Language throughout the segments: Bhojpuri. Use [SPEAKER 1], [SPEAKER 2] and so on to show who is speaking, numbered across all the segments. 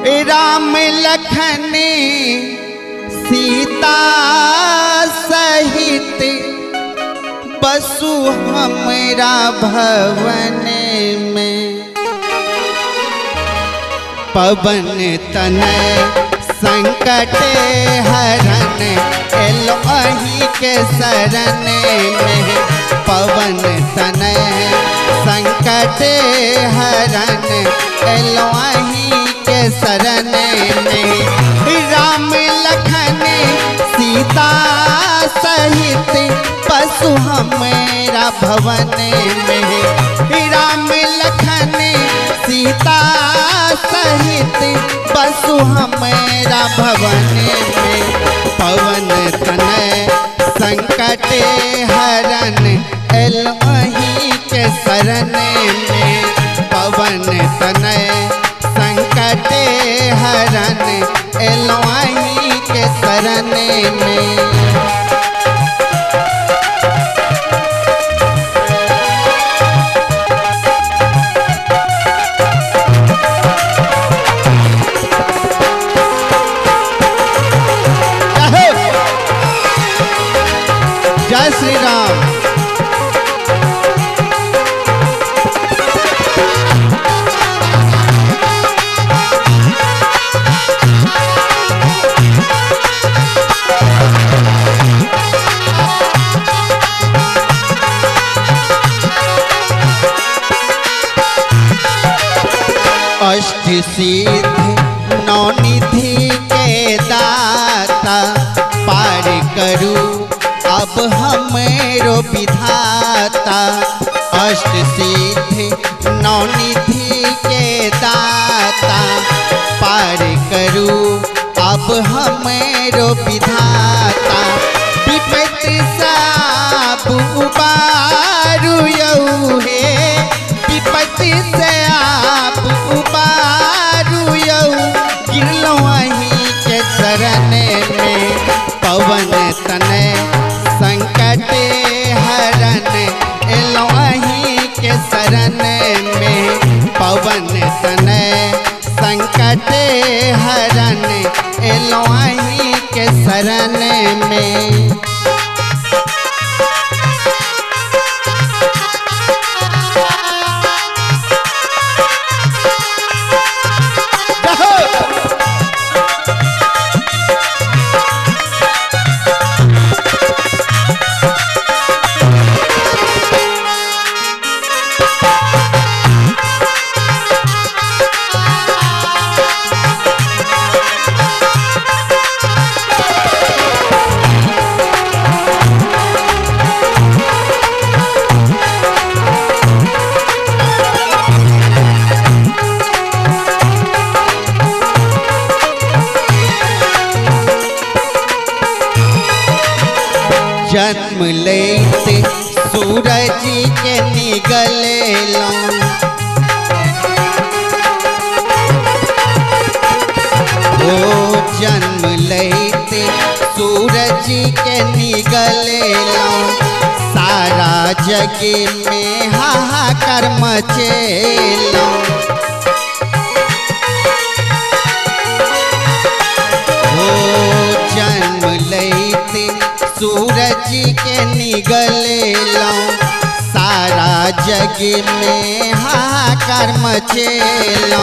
[SPEAKER 1] राम लखन सीता सहित बसु हमरा भवन में। पवन तनय संकट हरन एलोहि के शरण में। पवन तनय संकट हरन एलोहि के शरण में। राम लखन सीता सहित बसु हमरा भवन में। राम लखन सीता सहित बसु हमरा भवन में। पवन तनय संकट हरन एलोहि के शरण में। पवन तनय संकट हरन एलोहि के शरण में। जय श्री राम। अष्ट सिद्धि नवनिधि के दाता पार करू अब हमरो विधाता। अष्ट सिद्धि नवनिधि के दाता पार करू अब हमरो विधाता। विपत्ति सब उबारू यऊ हे। विपत्ति से आप उबारू यऊ गिरलो वहीं के शरण में। पवन तनय संकट हरन एलोहि के शरण में। पवन तनय संकट हरन एलोहि के शरण में। जन्म लेते सूरज के निगलेलो। ओ जन्म लेते सूरज के निगलेलो। सारा जग में हाहाकार मचेलो। ओ जन्म लेते सूरज के निगलेलो। सारा जग में हाहाकार मचेलो।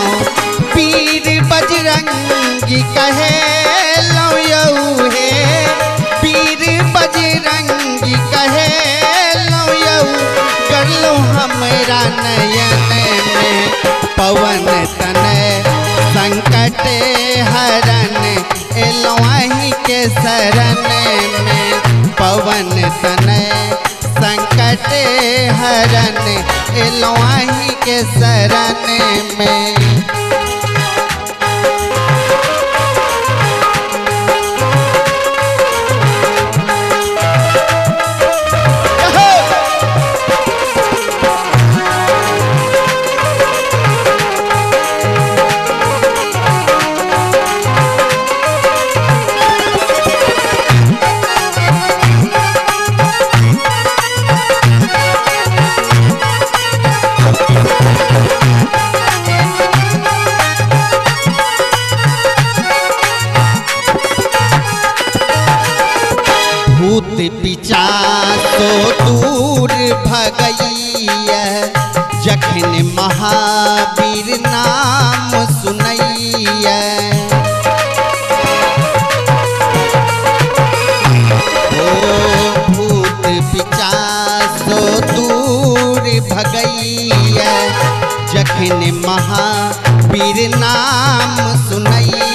[SPEAKER 1] वीर बजरंगी कहेलो यऊ हे। वीर बजरंगी कहेलो यऊ करलो हमरा नयन में। पवन तनय संकट हरन एलोहि के शरण में। पवन तनय संकट हरन एलोहि के शरण में। पिचासो दूर भगैया जखन महावीर नाम सुनैया। ओ भूत पिचासो दूर भगैया जखन महावीर नाम सुनैया।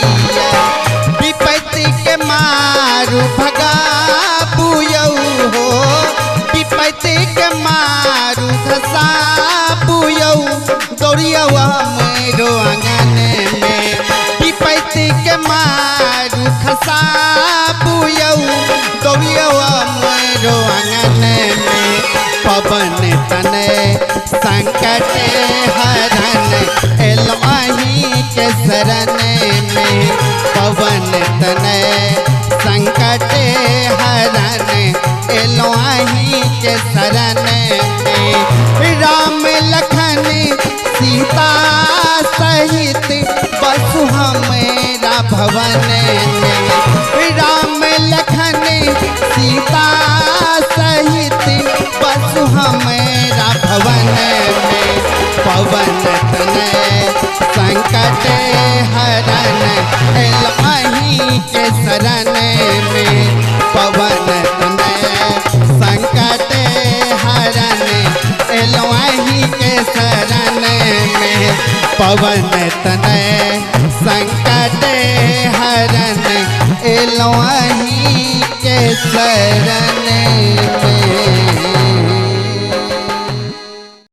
[SPEAKER 1] विपत्ति के मारू भगा बुयौ हो, विपत्ति के मारू धसा बुयौ, दौड़ियौ मेरो आंगन में। विपत्ति के मारू खसा बुयौ, दौड़ियौ मेरो आंगन में। पवन तने संकट हरन एलवाही के शरण में। पवन तने संकट हरन एलवाही के शरण में। राम लखन सीता सहित बसु हमेरा भवन में। राम लखन सीता सहित बसु हमेरा भवन में। पवन तनय संकट हरन एलवाही के शरण में। पवन तनय संकट हरन एलवाही के शरण में। पवन तनय संकट हरन एलवाही के शरण में।